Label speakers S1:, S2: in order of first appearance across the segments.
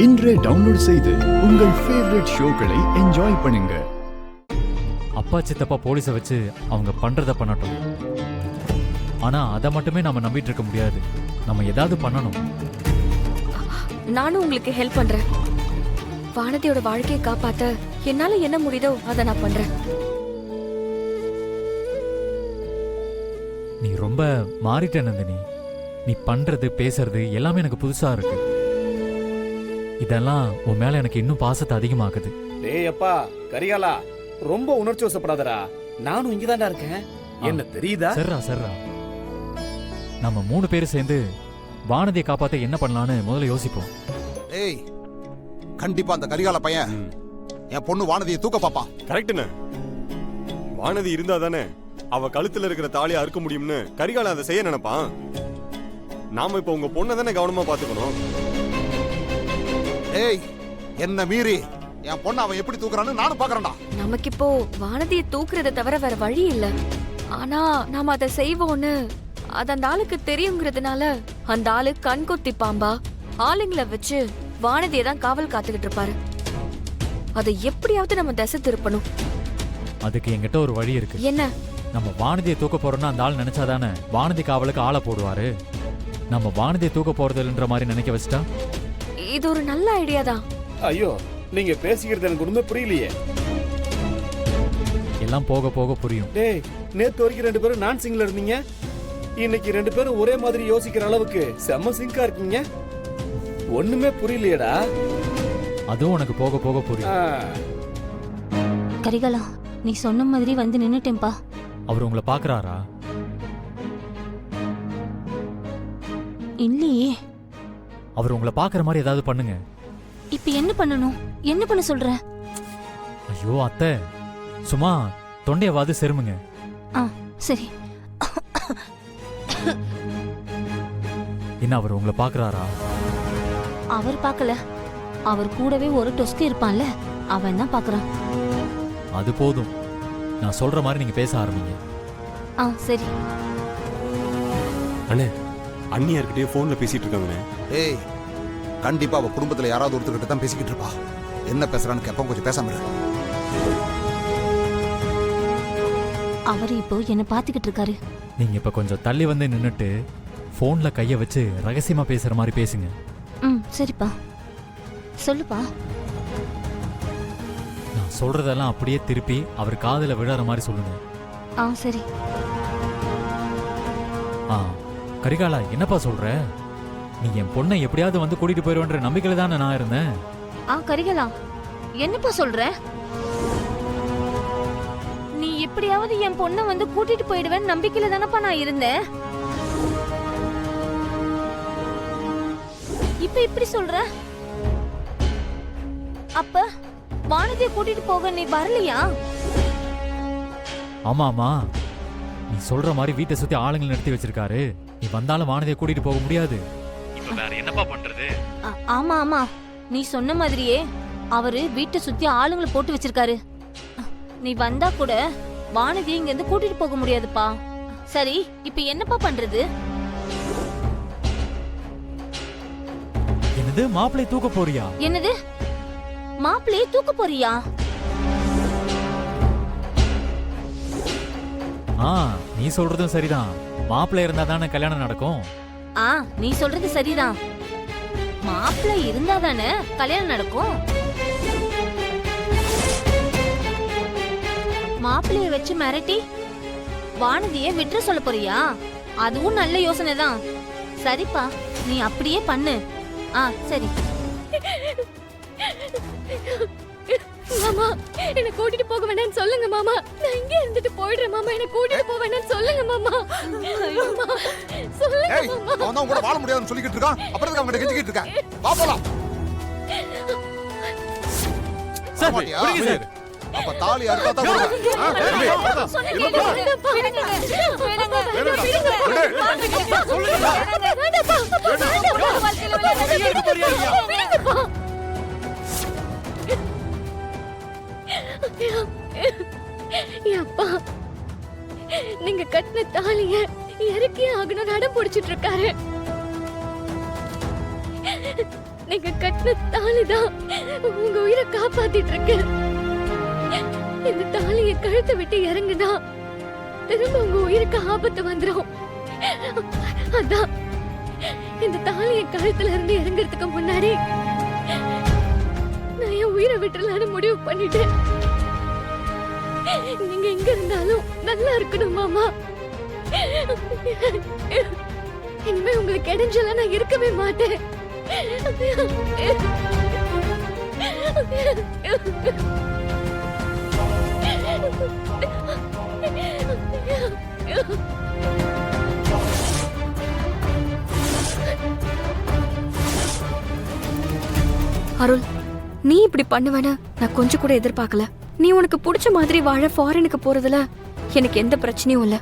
S1: இன்றே டவுன்லோட் செய்து உங்கள் ஃபேவரட் ஷோக்களை என்ஜாய் பண்ணுங்க.
S2: அப்பா சித்தப்பா போலீஸை வச்சு அவங்க பண்றத பண்ணட்டும். ஆனா அதை மட்டுமே நம்ம நம்பிட்டு இருக்க முடியாது. நம்ம ஏதாவது பண்ணணும்.
S3: நானும் உங்களுக்கு ஹெல்ப் பண்றேன். வானதியோட வாழ்க்கையை காப்பாத்த என்னால என்ன முடியுதோ அதை நான் பண்றேன்.
S2: நீ ரொம்ப மாறிட்ட நந்தினி. நீ பண்றது பேசுறது எல்லாமே எனக்கு புதுசா இருக்கு. இதெல்லாம் உன் மேல எனக்கு இன்னும் பாசத்தை அதிகமாக்குது.
S4: டேய் அப்பா கரிகாலா, ரொம்ப உணர்ச்சி வசப்படாதடா. நானும் இங்கதான்டா இருக்கேன். என்ன தெரியுதா?
S2: சர்ரா நம்ம 3 பேரும் சேர்ந்து வானதியை காப்பாத்த என்ன பண்ணலான்னு முதல்ல யோசிப்போம்.
S5: ஏய், கண்டிப்பா அந்த கரிகால பையன் என் பொண்ணு வானதியை தூக்க பாப்பா.
S6: கரெக்ட்னு. வானதி இருந்தா தானே அவ கழுத்துல இருக்கிற தாலியை அறுக்க முடியும்னு கரிகாலன் அதை செய்ய நினைப்பான். நாம இப்ப உங்க பொண்ணை தானே கவனமா பாத்துக்கணும்.
S5: ஏய், என்ன மீறி என் பொண்ணு அவன் எப்படி தூக்குறான்னு நானும் பாக்குறேன்டா.
S3: நமக்கு இப்போ வானதியை தூக்குறதை தவிர வேற வழி இல்ல. ஆனா நாம அதை செய்வோன்னு அது அந்த ஆளுக்கு தெரியுங்கிறதுனால அந்த ஆளு கண்கொத்தி பாம்பா ஆளுங்களை வச்சு வானதியை தான் காவல் காத்துக்கிட்டு இருப்பாரு. அதை எப்படியாவது நம்ம திசை திருப்பணும்.
S2: அதுக்கு என்கிட்ட ஒரு வழி இருக்கு.
S3: என்ன?
S2: நம்ம வானதியை தூக்க போறோம்னா அந்த ஆள் நினைச்சாதானே வானதி காவலுக்கு ஆளை போடுவாரு. நம்ம வானதியை தூக்க போறதுன்ற மாதிரி நினைக்க வச்சுட்டா
S3: இது ஒரு நல்ல ஐடியா தான்.
S4: ஐயோ, நீங்க பேசிக்கிறது எனக்கு ஒண்ணுமே புரியலையே.
S2: எல்லாம் போக போக புரியும்.
S4: டேய், நேத்து வரைக்கும் 2 பேரும் நான் சிங்ல இருந்தீங்க. இன்னைக்கு 2 பேரும் ஒரே மாதிரி யோசிக்கிற அளவுக்கு செம்ம சிங்கா இருக்கீங்க. ஒண்ணுமே புரியலையேடா.
S2: அதுவும் உனக்கு போக போக புரியும்.
S7: கரிகாலா, நீ சொன்ன மாதிரி வந்து நின்னுட்டேன்பா.
S2: அவர் உங்களை பாக்குறாரா?
S7: இல்லையே.
S2: அவர் உங்களை பாக்குற மாதிரி ஏதாவது பண்ணுங்க.
S7: இப்ப என்ன பண்ணணும்? என்ன பண்ண சொல்ற?
S2: ஐயோ அத்தை, சும்மா தொண்டையவாது செருமுங்க.
S7: சரி.
S2: என்ன அவர் உங்களை பாக்குறாரா?
S7: அவர் பார்க்கல. அவர் கூடவே ஒரு டொஸ்கு இருப்பான்ல, அவன் தான் பாக்குறான்.
S2: அது போதும். நான் சொல்ற மாதிரி நீங்க பேச ஆரம்பிங்க.
S7: சரி.
S6: அண்ணே, அண்ணியார்கிட்டயே போன்ல பேசிட்டு இருக்காங்கண்ணே.
S5: ஏய், கண்டிப்பா அவ குடும்பத்துல யாராவது ஒருத்தர்கிட்ட தான் பேசிக்கிட்டு இருப்பா. என்ன பேசுறான்னு கேட்போம், கொஞ்சம் பேசாம இரு.
S7: அவர் இப்போ என்ன பாத்துக்கிட்டு இருக்காரு.
S2: நீங்க இப்ப கொஞ்சம் தள்ளி வந்து நின்னுட்டு போன்ல கைய வச்சு ரகசியமா பேசுற மாதிரி பேசுங்க.
S7: சரிப்பா, சொல்லுப்பா.
S2: நான் சொல்றதெல்லாம் அப்படியே திருப்பி அவர் காதுல விழற மாதிரி சொல்லுங்க.
S7: சரி.
S2: கரிகாலா, என்னப்பா சொல்ற? நீ என் பொண்ணை எப்படியாவது வந்து கூட்டிட்டு போயிருவன்ற நம்பிக்கையில தானே நான் இருந்தேன்.
S7: கரிகாலா, என்னப்பா சொல்ற? நீ எப்படியாவது என் பொண்ணை வந்து கூட்டிட்டு போயிடுவேன் நம்பிக்கையில தானப்பா நான் இருந்தேன். இப்ப இப்படி சொல்ற? அப்ப வானதியை கூட்டிட்டு போக நீ வரலையா?
S2: ஆமா, நீ சொல்ற மாதிரி வீட்டை சுத்தி ஆளுங்களை நிறுத்தி வச்சிருக்காரு. நீ வந்தாலும் வானதியை கூட்டிட்டு போக முடியாது. இப்ப வேற என்னப்பா பண்றது?
S7: ஆமா, நீ சொன்ன மாதிரியே அவரு வீட்டை சுத்தி ஆளுங்களை போட்டு வச்சிருக்காரு. நீ வந்தா கூட வானதியை இங்க இருந்து கூட்டிட்டு போக முடியாதுப்பா. சரி, இப்ப என்னப்பா பண்றது?
S2: என்னது, மாப்பிள்ளை தூக்க போறியா?
S7: என்னது, மாப்பிள்ளையை தூக்க போறியா?
S2: நீ சொல்றதும் சரிதான். மாப்பிள்ளை இருந்தா தானே கல்யாணம் நடக்கும்.
S7: நீ சொல்றது சரிதான். மாப்பிள்ளை இருந்தா தானே கல்யாணம் நடக்கும். மாப்பிள்ளைய வச்சு மிரட்டி வானதியை விட்டுற சொல்ல போறியா? அதுவும் நல்ல யோசனை தான். சரிப்பா, நீ அப்படியே பண்ணு. சரி.
S3: மாமா, என்ன கூட்டிட்டு போக வேண்டாம்னு சொல்லுங்க மாமா. நான் இங்க இருந்துட்டு போயிடுறேன் மாமா. என்ன கூட்டிட்டு போக வேண்டாம்னு சொல்லுங்க மாமா. சொல்லுங்க
S5: ஏய், அவன் தான் கூட வாழ முடியாதுன்னு சொல்லிக்கிட்டு இருக்கான். அப்புறம் எதுக்கு அவங்கிட்ட கெஞ்சிக்கிட்டு இருக்க? வா போலாம்.
S2: சார்,
S5: மாட்டியா?
S2: விடுங்க சார்.
S5: அப்ப தாலி அறுத்தா தான்
S3: அப்பா, நீங்க கட்டின தாலிய இறக்கி ஆகணும் அடம் பிடிச்சிட்டு இருக்காரு. நீங்க கட்டின தாலிதான் உங்க உயிரை காப்பாத்திட்டு இருக்கு. இந்த தாலியை கழுத்தை விட்டு இறங்குனா திரும்ப உங்க உயிருக்கு ஆபத்து வந்துடும். அதான் இந்த தாலியை கழுத்துல இருந்து இறங்குறதுக்கு முன்னாடி நான் என் உயிரை விட்டுலான்னு முடிவு பண்ணிட்டேன். நீங்க எங்க இருந்தாலும் நல்லா இருக்கணும் மாமா. இனிமே உங்களுக்கு இடைஞ்சல நான் இருக்கவே மாட்டேன். அருள், நீ இப்படி பண்ணுவேன்னு நான் கொஞ்சம் கூட எதிர்பார்க்கல. நீ உனக்கு பிடிச்ச மாதிரி வாழ ஃபாரினுக்கு போறதுல எனக்கு எந்த பிரச்சனையும் இல்ல.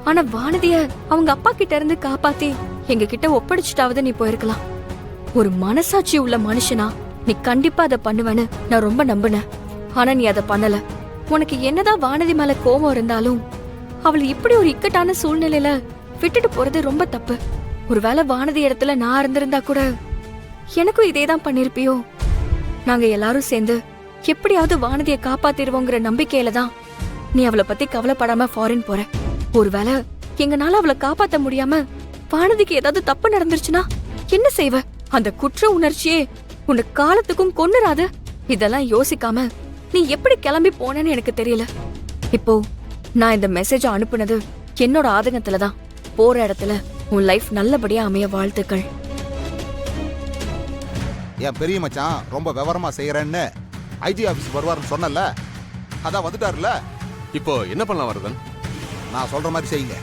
S3: ஆனா வானதிய அவங்க அப்பா கிட்ட இருந்து காப்பாத்தி எங்க கிட்ட ஒப்படைச்சிட்டாவது நீ போயிருக்கலாம். ஒரு மனசாட்சி உள்ள மனுஷனா நீ கண்டிப்பா அதை பண்ணுவேன்னு நான் ரொம்ப நம்பினேன். ஆனா நீ அதை பண்ணல. உனக்கு என்னதான் வானதி மேல கோபம் இருந்தாலும் அவளை இப்படி ஒரு இக்கட்டான சூழ்நிலையில விட்டுட்டு போறது ரொம்ப தப்பு. ஒருவேளை வானதி இடத்துல நான் இருந்திருந்தா கூட எனக்கும் இதேதான் பண்ணிருப்பியோ. நாங்க எல்லாரும் சேர்ந்து எப்படியாவது வானதியை காப்பாத்திருவோங்கிற நம்பிக்கையில தான் நீ அவளை பத்தி கவலைப்படாம ஃபாரின் போற. ஒருவேளை எங்கனால அவளை காப்பாத்த முடியாம வானதிக்கு ஏதாவது தப்பு நடந்துருச்சுன்னா என்ன செய்வ? அந்த குற்ற உணர்ச்சியே உன்னை காலத்துக்கும் கொன்னுராது. இதெல்லாம் யோசிக்காம நீ எப்படி கிளம்பி போனேன்னு எனக்கு தெரியல. இப்போ நான் இந்த மெசேஜ அனுப்புனது என்னோட ஆதங்கத்துலதான். போற இடத்துல உன் லைஃப் நல்லபடியா அமைய வாழ்த்துக்கள்.
S5: என் பெரிய மச்சான் ரொம்ப விவரமா செய்யறேன்னு ஐஜி ஆபீஸ் வருவாருன்னு சொன்னல, அதான் வந்துட்டாருல.
S6: இப்போ என்ன பண்ணலாம் வரதன்?
S5: நான் சொல்ற மாதிரி செய்யுங்க.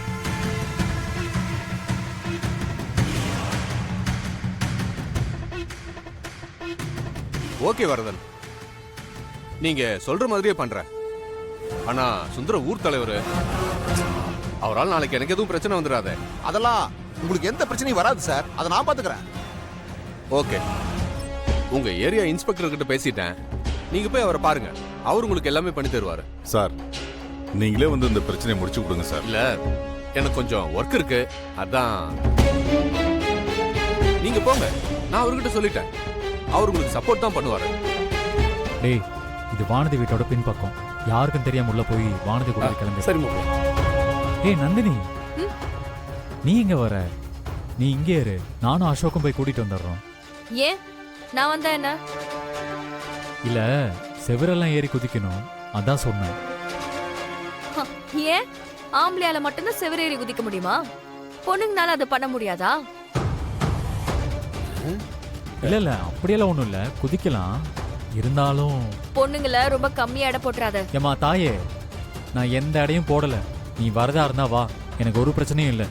S8: ஓகே வரதன், நீங்க சொல்ற மாதிரியே பண்றேன். ஆனா சுந்தர ஊர் தலைவர், அவரால் நாளைக்கு எனக்கு எதுவும் பிரச்சனை வந்துடாத.
S5: அதெல்லாம் உங்களுக்கு எந்த பிரச்சனையும் வராது சார், அதை நான் பாத்துக்கிறேன்.
S8: ஓகே, உங்க ஏரியா இன்ஸ்பெக்டர் கிட்ட பேசிட்டேன். நீங்க போய் அவரை பாருங்க, அவர் உங்களுக்கு எல்லாமே பண்ணி தருவாரு.
S9: சார், நீங்களே வந்து இந்த பிரச்சனையை முடிச்சு கொடுங்க சார்.
S8: இல்ல, எனக்கு கொஞ்சம் ஒர்க் இருக்கு, அதான். நீங்க போங்க, நான் அவர்கிட்ட சொல்லிட்டேன். அவர் உங்களுக்கு சப்போர்ட் தான் பண்ணுவாரு.
S2: டேய், இது வானதி வீட்டோட பின்பக்கம். யாருக்கும் தெரியாம உள்ள போய் வானதி கூட கிளம்பி.
S4: சரி மாமா.
S2: ஏய் நந்தினி, நீ இங்க வர? நீ இங்கே இரு, நானும் அசோக்கும் போய் கூட்டிட்டு வந்துடுறோம்.
S3: ஏன் நான் வந்தா என்ன?
S2: இல்ல, செவரெல்லாம் ஏறி குதிக்கணும், அதான் சொன்னேன்.
S3: ஏன் ஆம்பளையால மட்டும்தான் செவரேறி குதிக்க முடியுமா? பொண்ணுங்கனால அதை பண்ண முடியாதா?
S2: இல்ல இல்ல, அப்படியெல்லாம் ஒண்ணும் இல்ல, குதிக்கலாம். இருந்தாலும்
S3: பொண்ணுங்கள ரொம்ப கம்மியா எடை போட்டுறாத.
S2: ஏமா தாயே, நான் எந்த இடையும் போடல. நீ வரதா இருந்தா வா, எனக்கு ஒரு பிரச்சனையும் இல்லை.